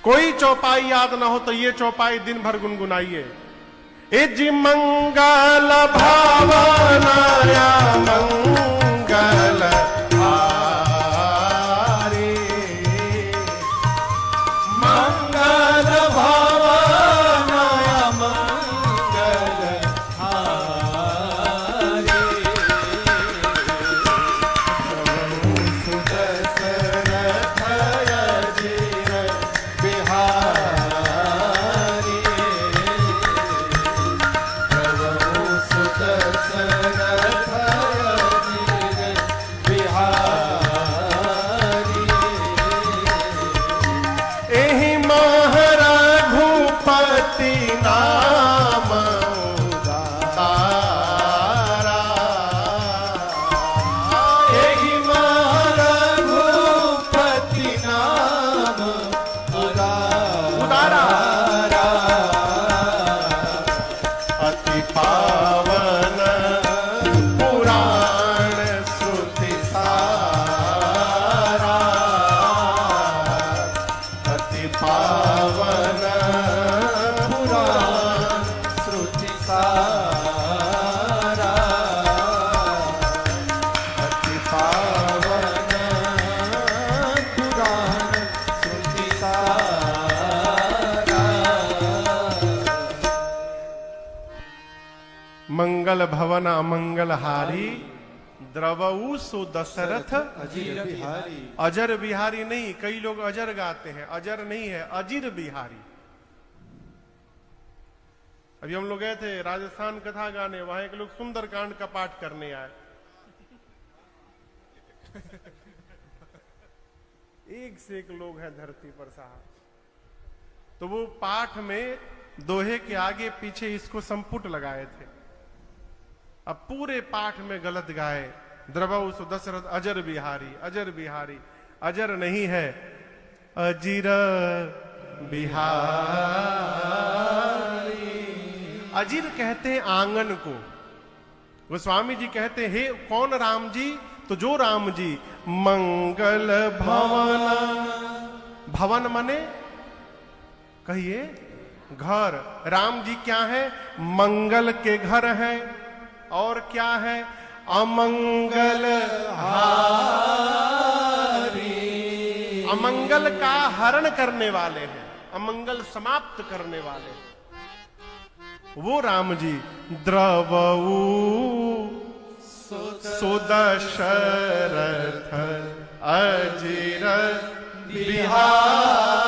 कोई चौपाई याद ना हो तो ये चौपाई दिन भर गुनगुनाइए। जी मंगल भावनाया मंगल हारी, मंगल भावनाया मंगल हारी, सुदशरथ अजीर बिहारी, मंगल भवन अमंगल हारी, द्रवऊ सो दशरथ अजीर बिहारी। अजर बिहारी नहीं, कई लोग अजर गाते हैं, अजर नहीं है, अजीर बिहारी। अभी हम लोग गए थे राजस्थान कथा गाने, वहां एक लोग सुंदरकांड का पाठ करने आए। एक से एक लोग हैं धरती पर साहब। तो वो पाठ में दोहे के आगे पीछे इसको संपुट लगाए थे। अब पूरे पाठ में गलत गाए, द्रवऊ सो दशरथ अजर बिहारी, अजर बिहारी, अजर नहीं है, अजीर बिहारी। अजीर कहते हैं आंगन को। गोस्वामी जी कहते हैं हे कौन राम जी, तो जो राम जी मंगल भवन, भवन मने कहिए घर, राम जी क्या है, मंगल के घर है, और क्या है, अमंगल हारी, अमंगल का हरण करने वाले हैं, अमंगल समाप्त करने वाले हैं। वो राम जी द्रवऊ सो दशरथ अजीर बिहारी।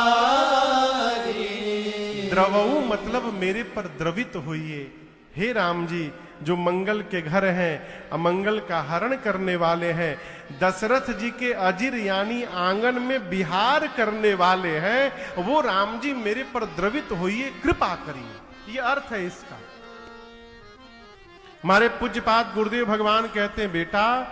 द्रवऊ मतलब मेरे पर द्रवित होइए हे राम जी, जो मंगल के घर हैं, अमंगल का हरण करने वाले हैं, दशरथ जी के अजीर यानी आंगन में विहार करने वाले हैं, वो राम जी मेरे पर द्रवित होइए, कृपा करिए। ये अर्थ है इसका। हमारे पूज्यपाद गुरुदेव भगवान कहते हैं बेटा,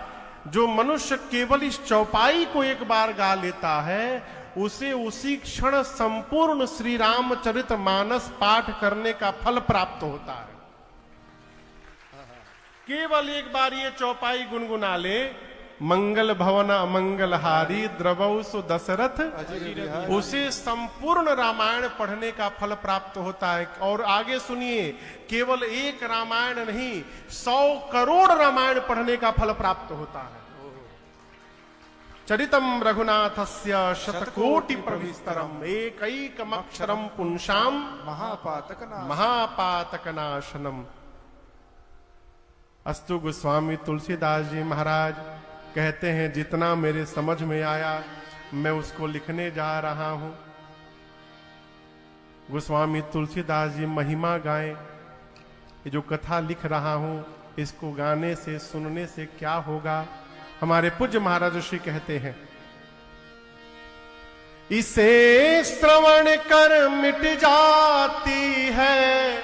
जो मनुष्य केवल इस चौपाई को एक बार गा लेता है, उसे उसी क्षण संपूर्ण श्री रामचरितमानस पाठ करने का फल प्राप्त होता है। केवल एक बार ये चौपाई गुनगुना ले, मंगल भवन अमंगल हारी, द्रवऊ सो दशरथ, उसे संपूर्ण रामायण पढ़ने का फल प्राप्त होता है। और आगे सुनिए, केवल एक रामायण नहीं, 100 करोड़ रामायण पढ़ने का फल प्राप्त होता है। चरितम रघुनाथस्य शतकोटि प्रविस्तरम, एकैकमक्षरम पुंसाम महापातकनाशनम। अस्तु गोस्वामी तुलसीदास जी महाराज कहते हैं, जितना मेरे समझ में आया मैं उसको लिखने जा रहा हूं। गोस्वामी तुलसीदास जी महिमा गाएं। ये जो कथा लिख रहा हूं, इसको गाने से सुनने से क्या होगा। हमारे पूज्य महाराज श्री कहते हैं, इसे श्रवण कर मिट जाती है,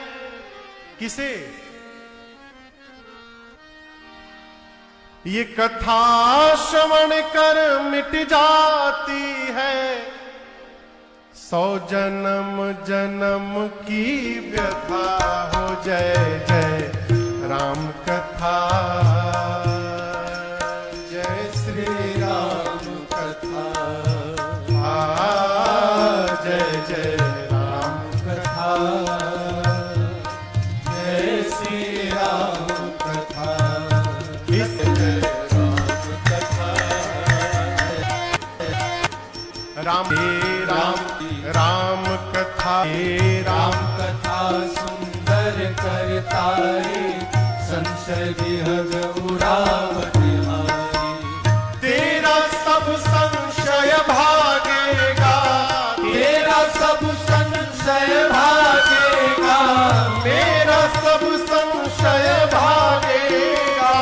किसे, ये कथा श्रवण कर मिट जाती है, 100 जन्म जन्म की व्यथा हो। जय जय राम कथा, जय श्री राम कथा, जय जय राम कथा, जय श्री राम कथा, इस जय राम कथा। राम राम कथा, राम कथा सुंदर करतारी, संशय विहग उड़ावति हारी। तेरा सब संशय भागेगा, तेरा सब संशय भागेगा, मेरा सब संशय भागेगा,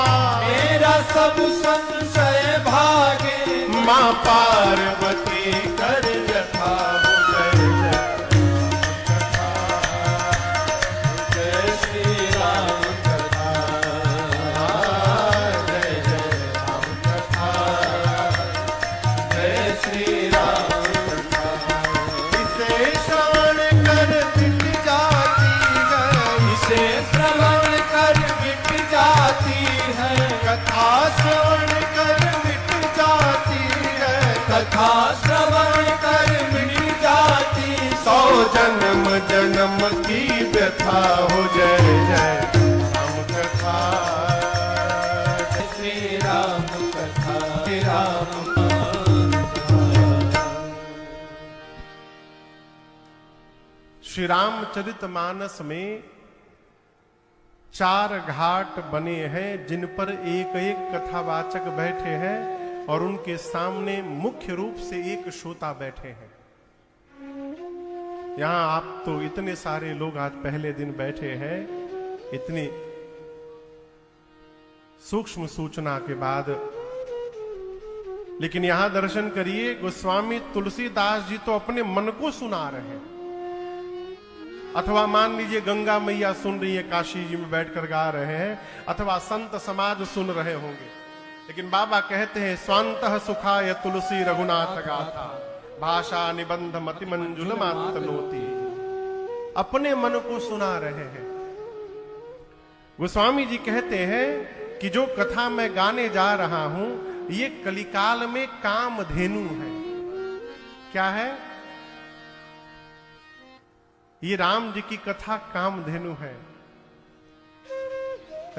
मेरा सब संशय भागेगा। माँ पार्वती कर जथा हो, जय जय कथा, जय श्री राम कथा, जय जय राम कथा, जय श्री राम कथा। इसे श्रवण कर मिट जाती है, इसे श्रवण कर मिट जाती है, कथा श्रवण कर मिट जाती है, कथा श्रवण कर मिट जाती। 100 जन्म जन्म की व्यथा हो, जय जय राम कथा, जय श्री राम कथा, श्री राम कथा। श्री रामचरितमानस में 4 घाट बने हैं, जिन पर एक एक कथावाचक बैठे हैं और उनके सामने मुख्य रूप से एक श्रोता बैठे हैं। यहां आप तो इतने सारे लोग आज पहले दिन बैठे हैं, इतनी सूक्ष्म सूचना के बाद, लेकिन यहां दर्शन करिए, गोस्वामी तुलसीदास जी तो अपने मन को सुना रहे हैं। अथवा मान लीजिए गंगा मैया सुन रही है, काशी जी में बैठकर गा रहे हैं, अथवा संत समाज सुन रहे होंगे, लेकिन बाबा कहते हैं स्वांतः सुखाय तुलसी रघुनाथ गाथा, भाषा निबंध मति मंजुल मातनोती। अपने मन को सुना रहे हैं। गोस्वामी जी कहते हैं कि जो कथा मैं गाने जा रहा हूं, ये कलिकाल में कामधेनु है। क्या है? ये राम जी की कथा कामधेनु है।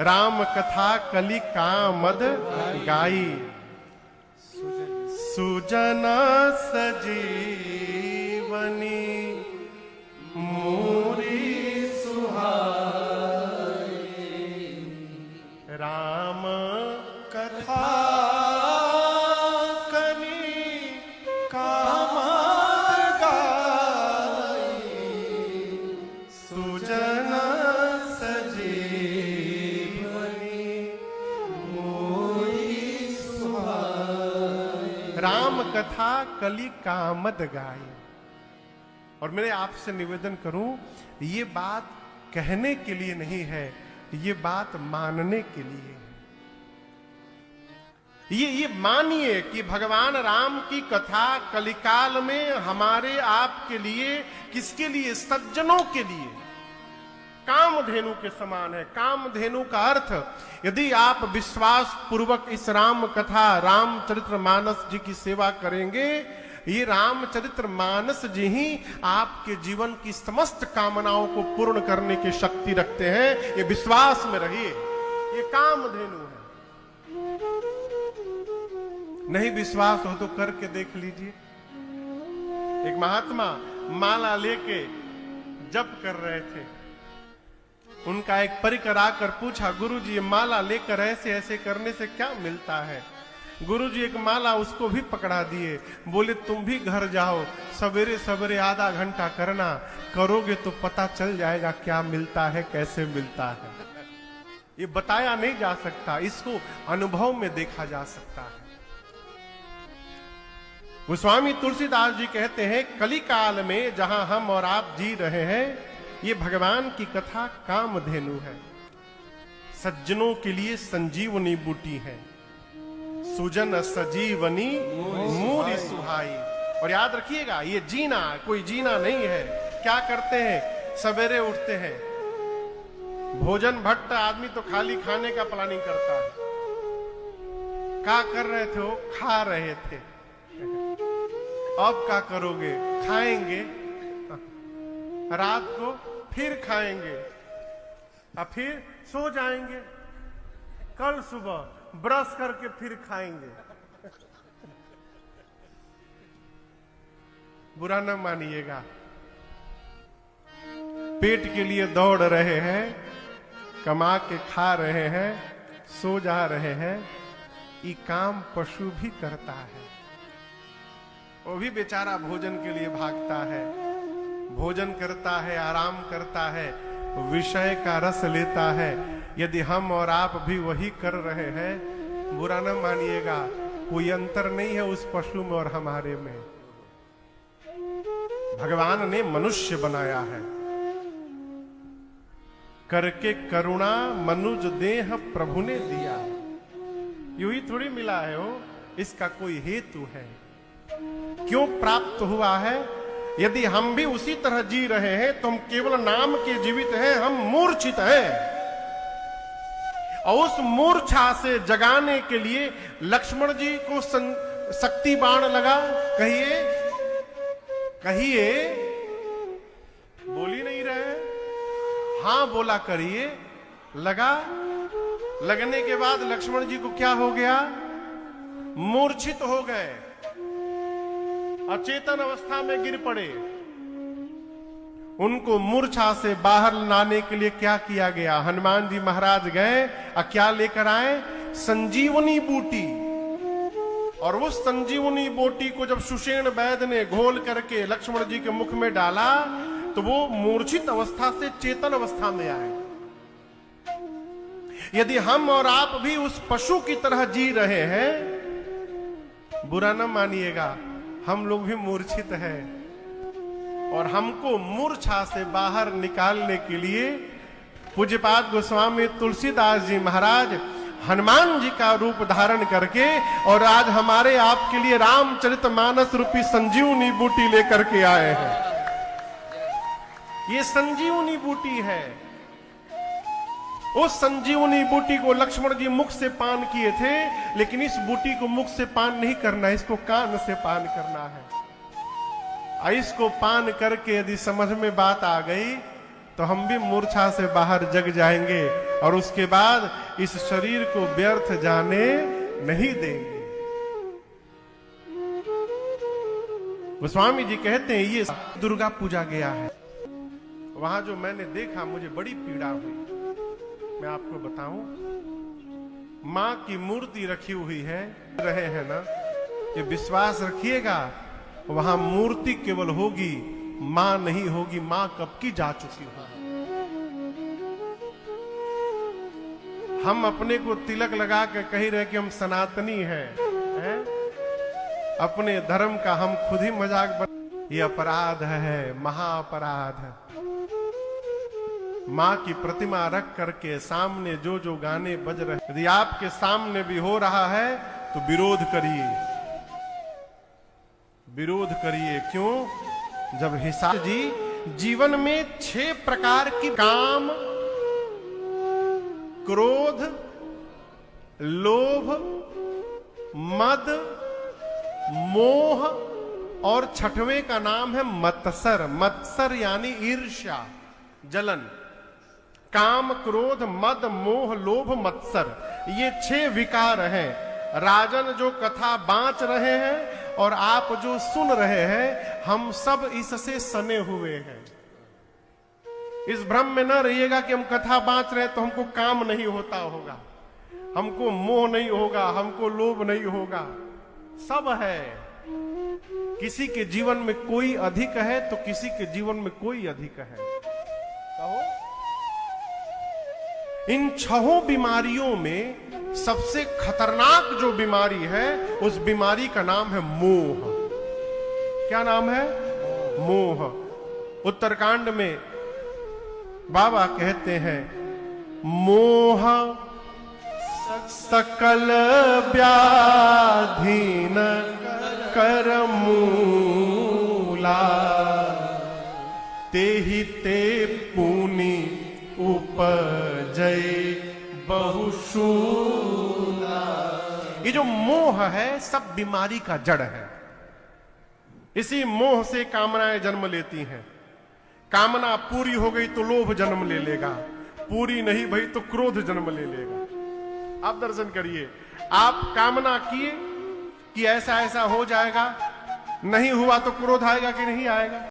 राम कथा कलि कामद गाई, सुजना सजीवनी मूरी सुहाई। राम कथा कलि कामद गाई, सुजना राम कथा कलि कामद गाई। और मेरे आपसे निवेदन करूं, ये बात कहने के लिए नहीं है, ये बात मानने के लिए है। ये मानिए कि भगवान राम की कथा कलिकाल में हमारे आपके लिए, किसके लिए? सज्जनों के लिए कामधेनु के समान है। कामधेनु का अर्थ, यदि आप विश्वास पूर्वक इस राम कथा रामचरितमानस जी की सेवा करेंगे, ये रामचरितमानस जी ही आपके जीवन की समस्त कामनाओं को पूर्ण करने की शक्ति रखते हैं। ये विश्वास में रहिए, ये कामधेनु है। नहीं विश्वास हो तो करके देख लीजिए। एक महात्मा माला लेके जप कर रहे थे, उनका एक परिकर आकर पूछा, गुरुजी ये माला लेकर ऐसे ऐसे करने से क्या मिलता है? गुरुजी एक माला उसको भी पकड़ा दिए, बोले तुम भी घर जाओ, सवेरे सवेरे आधा घंटा करना, करोगे तो पता चल जाएगा क्या मिलता है, कैसे मिलता है। ये बताया नहीं जा सकता, इसको अनुभव में देखा जा सकता है। गोस्वामी तुलसीदास जी कहते हैं, कलिकाल में जहां हम और आप जी रहे हैं, ये भगवान की कथा कामधेनु है। सज्जनों के लिए संजीवनी बूटी है। सुजन सजीवनी मूरी सुहाई। और याद रखिएगा, ये जीना कोई जीना नहीं है। क्या करते हैं? सवेरे उठते हैं, भोजन भट्ट आदमी तो खाली खाने का प्लानिंग करता है। क्या कर रहे थे? वो खा रहे थे। अब क्या करोगे? खाएंगे। रात को फिर खाएंगे और फिर सो जाएंगे, कल सुबह ब्रश करके फिर खाएंगे। बुरा न मानिएगा, पेट के लिए दौड़ रहे हैं, कमा के खा रहे हैं, सो जा रहे हैं। ये काम पशु भी करता है, वो भी बेचारा भोजन के लिए भागता है, भोजन करता है, आराम करता है, विषय का रस लेता है। यदि हम और आप भी वही कर रहे हैं, बुरा न मानिएगा, कोई अंतर नहीं है उस पशु में और हमारे में। भगवान ने मनुष्य बनाया है, करके करुणा मनुज देह प्रभु ने दिया। यूं ही थोड़ी मिला है वो, इसका कोई हेतु है, क्यों प्राप्त हुआ है। यदि हम भी उसी तरह जी रहे हैं तो हम केवल नाम के जीवित हैं, हम मूर्छित हैं। और उस मूर्छा से जगाने के लिए लक्ष्मण जी को शक्ति बाण लगा। कहिए कहिए, बोल ही नहीं रहे, हां बोला करिए। लगा, लगने के बाद लक्ष्मण जी को क्या हो गया, मूर्छित हो गए, अचेतन अवस्था में गिर पड़े। उनको मूर्छा से बाहर लाने के लिए क्या किया गया, हनुमान जी महाराज गए और क्या लेकर आए, संजीवनी बूटी। और उस संजीवनी बूटी को जब सुषेण वैद्य ने घोल करके लक्ष्मण जी के मुख में डाला तो वो मूर्छित अवस्था से चेतन अवस्था में आए। यदि हम और आप भी उस पशु की तरह जी रहे हैं, बुरा न मानिएगा, हम लोग भी मूर्छित हैं। और हमको मूर्छा से बाहर निकालने के लिए पूज्यपाद गोस्वामी तुलसीदास जी महाराज हनुमान जी का रूप धारण करके और आज हमारे आपके लिए रामचरितमानस रूपी संजीवनी बूटी लेकर के आए हैं। ये संजीवनी बूटी है। उस संजीवनी बूटी को लक्ष्मण जी मुख से पान किए थे, लेकिन इस बूटी को मुख से पान नहीं करना, इसको कान से पान करना है। इसको पान करके यदि समझ में बात आ गई तो हम भी मूर्छा से बाहर जग जाएंगे और उसके बाद इस शरीर को व्यर्थ जाने नहीं देंगे। गोस्वामी जी कहते हैं ये दुर्गा पूजा गया है, वहां जो मैंने देखा मुझे बड़ी पीड़ा हुई। मैं आपको बताऊं, मां की मूर्ति रखी हुई है, रहे हैं ना, ये विश्वास रखिएगा, वहां मूर्ति केवल होगी, मां नहीं होगी। मां कब की जा चुकी होगी। हम अपने को तिलक लगा के कह रहे कि हम सनातनी हैं, अपने धर्म का हम खुद ही मजाक बना। ये अपराध है, महाअपराध है। मां की प्रतिमा रख करके सामने जो जो गाने बज रहे, यदि आपके सामने भी हो रहा है तो विरोध करिए, विरोध करिए। क्यों? जब हिसाब जी जीवन में 6 प्रकार की काम, क्रोध, लोभ, मद, मोह और 6वें का नाम है मत्सर। मत्सर यानी ईर्ष्या, जलन। काम, क्रोध, मद, मोह, लोभ, मत्सर, ये 6 विकार हैं। राजन जो कथा बांच रहे हैं और आप जो सुन रहे हैं, हम सब इससे सने हुए हैं। इस भ्रम में न रहिएगा कि हम कथा बांच रहे हैं तो हमको काम नहीं होता होगा, हमको मोह नहीं होगा, हमको लोभ नहीं होगा। सब है। किसी के जीवन में कोई अधिक है तो किसी के जीवन में कोई अधिक है। कहो, इन 6 बीमारियों में सबसे खतरनाक जो बीमारी है, उस बीमारी का नाम है मोह। क्या नाम है? मोह। उत्तरकांड में बाबा कहते हैं, मोह सकल व्याधीन कर मूला, तेहि ते पुनि उपजय बहुशूला। ये जो मोह है सब बीमारी का जड़ है। इसी मोह से कामनाएं जन्म लेती हैं। कामना पूरी हो गई तो लोभ जन्म ले लेगा, पूरी नहीं भई तो क्रोध जन्म ले लेगा। आप दर्शन करिए, आप कामना किए कि ऐसा ऐसा हो जाएगा, नहीं हुआ तो क्रोध आएगा कि नहीं आएगा?